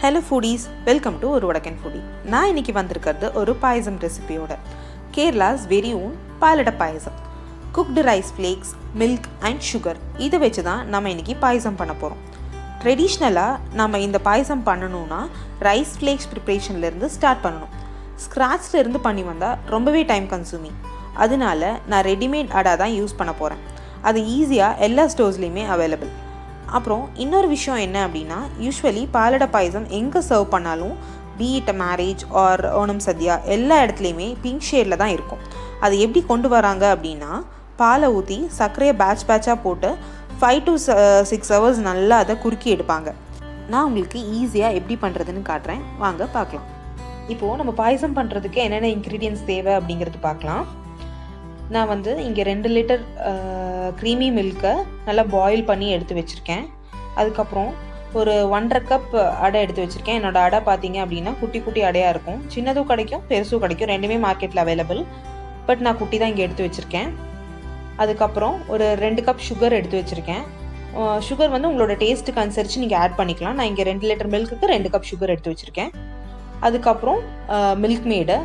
Hello foodies, welcome to ஒரு வடக்கன் foodie. நான் இன்னைக்கு வந்திருக்கிறது ஒரு பாயசம் ரெசிபியோட. Kerala's very own Palada Payasam. Cooked rice flakes, milk and sugar. இதை வச்சு தான் நம்ம இன்னைக்கு பாயசம் பண்ண போகிறோம். ட்ரெடிஷ்னலாக நம்ம இந்த பாயசம் பண்ணணும்னா ரைஸ் ஃப்ளேக்ஸ் ப்ரிப்ரேஷன்லேருந்து ஸ்டார்ட் பண்ணணும். ஸ்க்ராட்ச்லேருந்து பண்ணி வந்தால் ரொம்பவே டைம் கன்சூமிங். அதனால நான் ரெடிமேட் அடா தான் யூஸ் பண்ண போகிறேன். அது ஈஸியாக எல்லா ஸ்டோர்ஸ்லேயுமே அவைலபிள். அப்புறம் இன்னொரு விஷயம் என்ன அப்படின்னா, யூஸ்வலி பாலடா பாயசம் எங்கே சர்வ் பண்ணாலும் பீட் மேரேஜ் ஆர் ஓணம் சத்யா எல்லா இடத்துலையுமே பிங்க் ஷேடில் தான் இருக்கும். அது எப்படி கொண்டு வராங்க அப்படின்னா, பாலை ஊற்றி சர்க்கரையை பேட்சாக போட்டு 5 to 6 hours நல்லா அதை குறுக்கி எடுப்பாங்க. நான் உங்களுக்கு ஈஸியாக எப்படி பண்ணுறதுன்னு காட்டுறேன், வாங்க பார்க்கலாம். இப்போது நம்ம பாயசம் பண்ணுறதுக்கு என்னென்ன இன்க்ரீடியன்ட்ஸ் தேவை அப்படிங்கிறது பார்க்கலாம். நான் இங்கே 2 லிட்டர் க்ரீமி மில்கை நல்லா பாயில் பண்ணி எடுத்து வச்சுருக்கேன். அதுக்கப்புறம் ஒரு 1.5 கப் அடை எடுத்து வச்சுருக்கேன். என்னோடய அடை பார்த்தீங்க அப்படின்னா குட்டி குட்டி அடையாக இருக்கும். சின்னதும் கிடைக்கும், பெருசும் கிடைக்கும், ரெண்டுமே மார்க்கெட்டில் அவைலபிள். பட் நான் குட்டி தான் இங்கே எடுத்து வச்சுருக்கேன். அதுக்கப்புறம் ஒரு 2 கப் சுகர் எடுத்து வச்சுருக்கேன். சுகர் உங்களோட டேஸ்ட்டுக்கு அனுசரித்து நீங்கள் ஆட் பண்ணிக்கலாம். நான் இங்கே 2 லிட்டர் மில்க்குக்கு 2 கப் சுகர் எடுத்து வச்சுருக்கேன். அதுக்கப்புறம் மில்க் மேடு,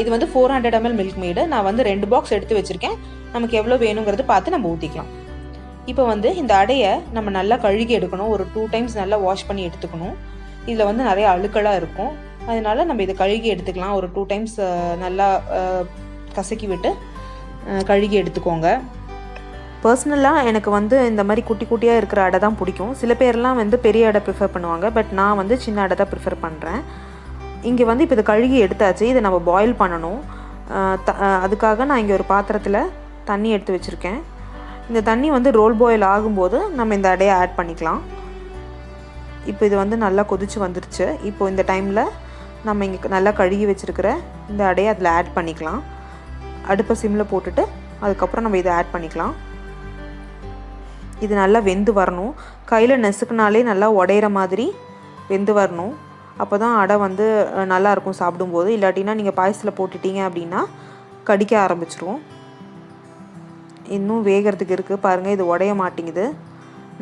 இது 400 ml மில்க் மேடு. நான் 2 பாக்ஸ் எடுத்து வச்சுருக்கேன். நமக்கு எவ்வளோ வேணுங்கிறது பார்த்து நம்ம ஊற்றிக்கலாம். இப்போ இந்த அடையை நம்ம நல்லா கழுகி எடுக்கணும். ஒரு 2 times நல்லா வாஷ் பண்ணி எடுத்துக்கணும். இதில் நிறைய அழுக்கெல்லாம் இருக்கும். அதனால நம்ம இதை கழுகி எடுத்துக்கலாம். ஒரு 2 times நல்லா கசக்கி விட்டு கழுகி எடுத்துக்கோங்க. பர்சனலாக எனக்கு இந்த மாதிரி குட்டி குட்டியாக இருக்கிற அடை தான் பிடிக்கும். சில பேர்லாம் பெரிய அடை ப்ரிஃபர் பண்ணுவாங்க. பட் நான் சின்ன அடை தான் ப்ரிஃபர் பண்ணுறேன். இங்கே இப்போ இதை கழுகி எடுத்தாச்சு. இதை நம்ம பாயில் பண்ணணும். அதுக்காக நான் இங்கே ஒரு பாத்திரத்தில் தண்ணி எடுத்து வச்சுருக்கேன். இந்த தண்ணி ரோல் பாயில் ஆகும்போது நம்ம இந்த அடையை ஆட் பண்ணிக்கலாம். இப்போ இது நல்லா கொதிச்சு வந்துருச்சு. இப்போ இந்த டைமில் நம்ம இங்கே நல்லா கழுகி வச்சுருக்கிற இந்த அடையை அதில் ஆட் பண்ணிக்கலாம். அடுப்பை சிம்மில் போட்டுட்டு அதுக்கப்புறம் நம்ம இதை ஆட் பண்ணிக்கலாம். இது நல்லா வெந்து வரணும். கையில் நெசுக்குனாலே நல்லா உடையிற மாதிரி வெந்து வரணும். அப்போ தான் அடை நல்லாயிருக்கும் சாப்பிடும்போது. இல்லாட்டினா நீங்கள் பாயசத்தில் போட்டுட்டீங்க அப்படின்னா கடிக்க ஆரம்பிச்சிரும். இன்னும் வேகிறதுக்கு இருக்குது பாருங்கள், இது உடைய மாட்டேங்குது.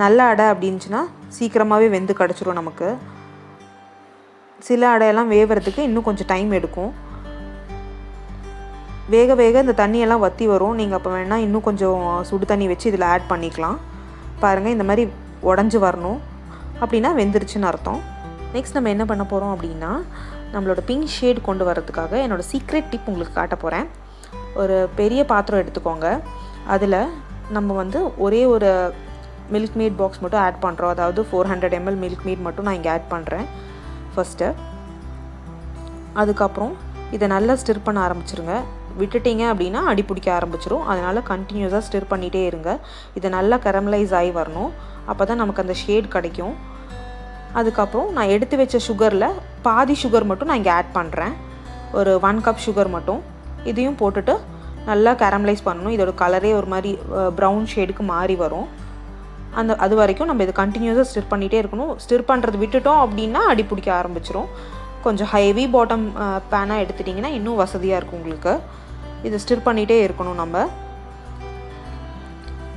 நல்ல அடை அப்படின்னுச்சுன்னா சீக்கிரமாகவே வெந்து கிடச்சிரும் நமக்கு. சில அடையெல்லாம் வேகிறதுக்கு இன்னும் கொஞ்சம் டைம் எடுக்கும். வேக வேக இந்த தண்ணியெல்லாம் வற்றி வரும். நீங்கள் அப்போ வேணால் இன்னும் கொஞ்சம் சுடு தண்ணி வச்சு இதில் ஆட் பண்ணிக்கலாம். பாருங்கள், இந்த மாதிரி உடஞ்சி வரணும். அப்படின்னா வெந்துருச்சுன்னு அர்த்தம். நெக்ஸ்ட் நம்ம என்ன பண்ண போகிறோம் அப்படின்னா, நம்மளோட பிங்க் ஷேட் கொண்டு வரதுக்காக என்னோடய சீக்ரெட் டிப் உங்களுக்கு காட்ட போகிறேன். ஒரு பெரிய பாத்திரம் எடுத்துக்கோங்க. அதில் நம்ம ஒரே ஒரு மில்க் மேட் பாக்ஸ் மட்டும் ஆட் பண்ணுறோம். அதாவது 400 ml மில்க் மேட் மட்டும் நான் இங்கே ஆட் பண்ணுறேன் ஃபஸ்ட்டு. அதுக்கப்புறம் இதை நல்லா ஸ்டிர் பண்ண ஆரம்பிச்சிருங்க. விட்டுட்டிங்க அப்படின்னா அடி பிடிக்க ஆரம்பிச்சிரும். அதனால் கண்டினியூஸாக ஸ்டிர் பண்ணிகிட்டே இருங்க. இது நல்லா கரமலைஸ் ஆகி வரணும். அப்போ தான் நமக்கு அந்த ஷேட் கிடைக்கும். அதுக்கப்புறம் நான் எடுத்து வச்ச சுகரில் பாதி சுகர் மட்டும் நான் இங்கே ஆட் பண்ணுறேன். ஒரு 1 கப் சுகர் மட்டும். இதையும் போட்டுட்டு நல்லா கேரமலைஸ் பண்ணணும். இதோட கலரே ஒரு மாதிரி ப்ரௌன் ஷேடுக்கு மாறி வரும். அது வரைக்கும் நம்ம இதை கண்டினியூஸாக ஸ்டிர் பண்ணிகிட்டே இருக்கணும். ஸ்டிர் பண்ணுறது விட்டுட்டோம் அப்படின்னா அடி பிடிக்க ஆரம்பிச்சிரும். கொஞ்சம் ஹெவி பாட்டம் பேனாக எடுத்துட்டிங்கன்னா இன்னும் வசதியாக இருக்கும் உங்களுக்கு. இதை ஸ்டிர் பண்ணிகிட்டே இருக்கணும் நம்ம.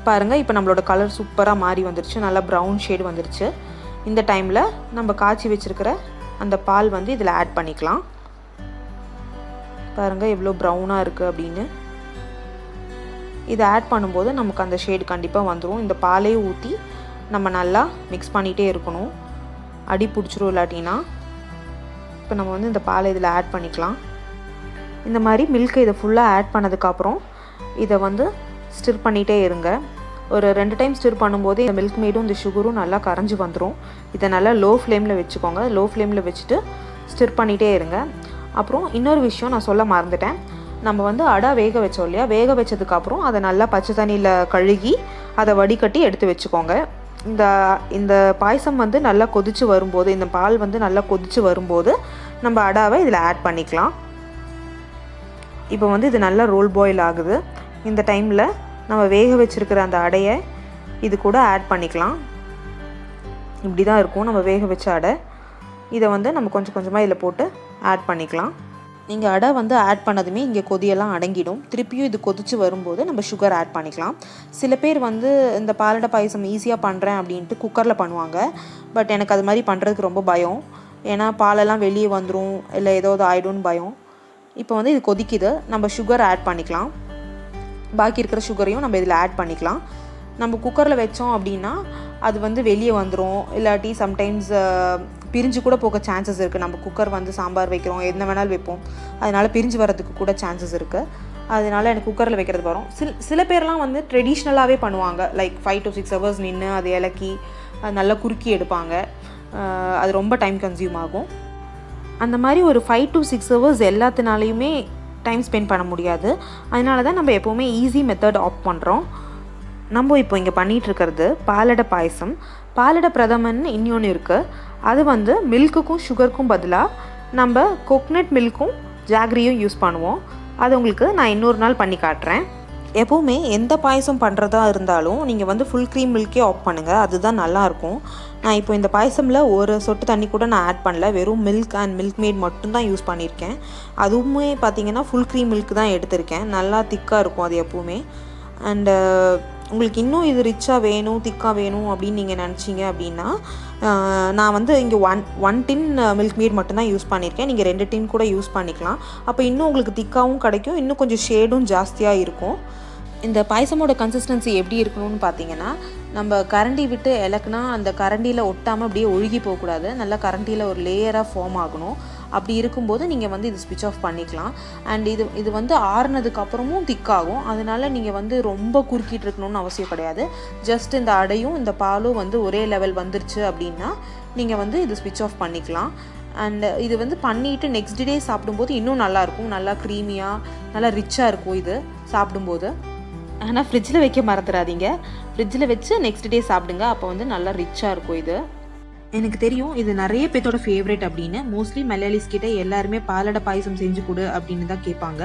பாருங்கள், இப்போ நம்மளோட கலர் சூப்பராக மாறி வந்துருச்சு. நல்லா ப்ரௌன் ஷேடு வந்துருச்சு. இந்த டைமில் நம்ம காய்ச்சி வச்சுருக்கிற அந்த பால் இதில் ஆட் பண்ணிக்கலாம். பாருங்கள் எவ்வளோ ப்ரௌனாக இருக்குது அப்படின்னு. இதை ஆட் பண்ணும்போது நமக்கு அந்த ஷேடு கண்டிப்பாக வந்துடும். இந்த பாலே ஊற்றி நம்ம நல்லா மிக்ஸ் பண்ணிகிட்டே இருக்கணும். அடி பிடிச்சிரும் இல்லாட்டினா. இப்போ நம்ம இந்த பாலை இதில் ஆட் பண்ணிக்கலாம். இந்த மாதிரி மில்கை இதை ஃபுல்லாக ஆட் பண்ணதுக்கப்புறம் இதை ஸ்டிர் பண்ணிகிட்டே இருங்க. ஒரு 2 டைம் ஸ்டிர் பண்ணும்போது இந்த மில்க் மேடும் இந்த சுகரும் நல்லா கரைஞ்சி வந்துடும். இதை நல்லா லோ ஃப்ளேமில் வச்சுக்கோங்க. லோ ஃப்ளேமில் வச்சுட்டு ஸ்டிர் பண்ணிகிட்டே இருங்க. அப்புறம் இன்னொரு விஷயம் நான் சொல்ல மறந்துட்டேன். நம்ம அடை வேக வச்சோம் இல்லையா, வேக வச்சதுக்கப்புறம் அதை நல்லா பச்சை தண்ணியில் கழுகி அதை வடிகட்டி எடுத்து வச்சுக்கோங்க. இந்த பாயசம் நல்லா கொதித்து வரும்போது, இந்த பால் நல்லா கொதித்து வரும்போது நம்ம அடாவை இதில் ஆட் பண்ணிக்கலாம். இப்போ இது நல்லா ரோல் பாயில் ஆகுது. இந்த டைமில் நம்ம வேக வச்சுருக்கிற அந்த அடையை இது கூட ஆட் பண்ணிக்கலாம். இப்படி தான் இருக்கும் நம்ம வேக வச்ச அடை. இதை நம்ம கொஞ்சம் கொஞ்சமாக இதில் போட்டு ஆட் பண்ணிக்கலாம். நீங்கள் அடை வந்து ஆட் பண்ணதுமே இங்கே கொதியெல்லாம் அடங்கிடும். திருப்பியும் இது கொதித்து வரும்போது நம்ம சுகர் ஆட் பண்ணிக்கலாம். சில பேர் வந்து இந்த பாலடை பாயசம் ஈஸியாக பண்ணுறேன் அப்படின்ட்டு குக்கரில் பண்ணுவாங்க. பட் எனக்கு அது மாதிரி பண்ணுறதுக்கு ரொம்ப பயம். ஏன்னா பாலெல்லாம் வெளியே வந்துடும், இல்லை ஏதாவது ஆகிடும்னு பயம். இப்போ வந்து இது கொதிக்குது, நம்ம சுகர் ஆட் பண்ணிக்கலாம். பாக்கி இருக்கிற சுகரையும் நம்ம இதில் ஆட் பண்ணிக்கலாம். நம்ம குக்கரில் வச்சோம் அப்படின்னா அது வந்து வெளியே வந்துடும், இல்லாட்டி சம்டைம்ஸ் பிரிஞ்சு கூட போக சான்சஸ் இருக்குது. நம்ம குக்கர் வந்து சாம்பார் வைக்கிறோம், என்ன வேணாலும் வைப்போம், அதனால் பிரிஞ்சு வரதுக்கு கூட சான்சஸ் இருக்குது. அதனால் எனக்கு குக்கரில் வைக்கிறது வரும். சில பேர்லாம் வந்து ட்ரெடிஷ்னலாகவே பண்ணுவாங்க. லைக் 5 to 6 hours நின்று அது இலக்கி அது நல்லா குறுக்கி எடுப்பாங்க. அது ரொம்ப டைம் கன்சியூம் ஆகும். அந்த மாதிரி ஒரு 5 to 6 hours எல்லாத்தினாலையுமே டைம் ஸ்பெண்ட் பண்ண முடியாது. அதனால தான் நம்ம எப்போவுமே ஈஸி மெத்தட் ஆப்ட் பண்ணுறோம். நம்ம இப்போ இங்கே பண்ணிகிட்ருக்கிறது பாலடை பாயசம். பாலடை பிரதமன் இன்னொன்று இருக்குது. அது வந்து மில்க்குக்கும் சுகருக்கும் பதிலாக நம்ம கோக்னட் மில்க்கும் ஜாகரியும் யூஸ் பண்ணுவோம். அது உங்களுக்கு நான் இன்னொரு நாள் பண்ணி காட்டுறேன். எப்போவுமே எந்த பாயசம் பண்ணுறதா இருந்தாலும் நீங்கள் வந்து ஃபுல் க்ரீம் மில்க்கே ஆஃப் பண்ணுங்கள், அதுதான் நல்லாயிருக்கும். நான் இப்போ இந்த பாயசமில் ஒரு சொட்டு தண்ணி கூட நான் ஆட் பண்ணல, வெறும் மில்க் அண்ட் மில்க் மேட் மட்டும்தான் யூஸ் பண்ணியிருக்கேன். அதுவுமே பார்த்திங்கன்னா ஃபுல் க்ரீம் மில்க் தான் எடுத்திருக்கேன். நல்லா திக்காக இருக்கும் அது எப்போவுமே. அண்டு உங்களுக்கு இன்னும் இது ரிச்சாக வேணும், திக்காக வேணும் அப்படின்னு நீங்கள் நினச்சிங்க அப்படின்னா நான் வந்து இங்கே ஒன் டின் மில்க் மேட் மட்டும்தான் யூஸ் பண்ணியிருக்கேன். நீங்கள் 2 டின் கூட யூஸ் பண்ணிக்கலாம். அப்போ இன்னும் உங்களுக்கு திக்காகவும் கிடைக்கும், இன்னும் கொஞ்சம் ஷேடும் ஜாஸ்தியாக இருக்கும். இந்த பாயசமோட கன்சிஸ்டன்சி எப்படி இருக்கணும்னு பார்த்தீங்கன்னா, நம்ம கரண்டி விட்டு இலக்குனா அந்த கரண்டியில் ஒட்டாமல் அப்படியே ஒழுகி போகக்கூடாது. நல்லா கரண்டியில் ஒரு லேயராக ஃபார்ம் ஆகணும். அப்படி இருக்கும்போது நீங்கள் வந்து இது ஸ்விட்ச் ஆஃப் பண்ணிக்கலாம். அண்ட் இது வந்து ஆறுனதுக்கப்புறமும் திக்காகும். அதனால் நீங்கள் வந்து ரொம்ப குறுக்கிட்டு இருக்கணும்னு அவசியம் கிடையாது. ஜஸ்ட் இந்த அடையும் இந்த பாலும் வந்து ஒரே லெவல் வந்துருச்சு அப்படின்னா நீங்கள் வந்து இது ஸ்விட்ச் ஆஃப் பண்ணிக்கலாம். அண்ட் இது வந்து பண்ணிவிட்டு நெக்ஸ்ட் டே சாப்பிடும்போது இன்னும் நல்லாயிருக்கும். நல்லா க்ரீமியாக நல்லா ரிச்சாக இருக்கும் இது சாப்பிடும்போது. ஆனால் ஃப்ரிட்ஜில் வைக்க மறந்துடாதீங்க. ஃப்ரிட்ஜில் வச்சு நெக்ஸ்ட் டே சாப்பிடுங்க. அப்போ வந்து நல்லா ரிச்சாக இருக்கும் இது. எனக்கு தெரியும் இது நிறைய பேர்த்தோட ஃபேவரட் அப்படின்னு. மோஸ்ட்லி மலையாளிஸ் கிட்டே எல்லாருமே பாலடை பாயசம் செஞ்சு கொடு அப்படின்னு தான் கேட்பாங்க.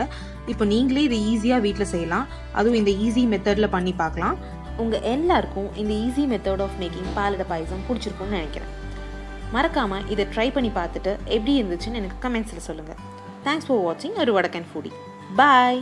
இப்போ நீங்களே இது ஈஸியாக வீட்டில் செய்யலாம். அதுவும் இந்த ஈஸி மெத்தடில் பண்ணி பார்க்கலாம். உங்கள் எல்லாருக்கும் இந்த ஈஸி மெத்தட் ஆஃப் மேக்கிங் பாலடை பாயசம் பிடிச்சிருக்கும்னு நினைக்கிறேன். மறக்காமல் இதை ட்ரை பண்ணி பார்த்துட்டு எப்படி இருந்துச்சுன்னு எனக்கு கமெண்ட்ஸில் சொல்லுங்கள். தேங்க்ஸ் ஃபார் வாட்சிங் ஒரு வடக்கன் ஃபுடி. பாய்.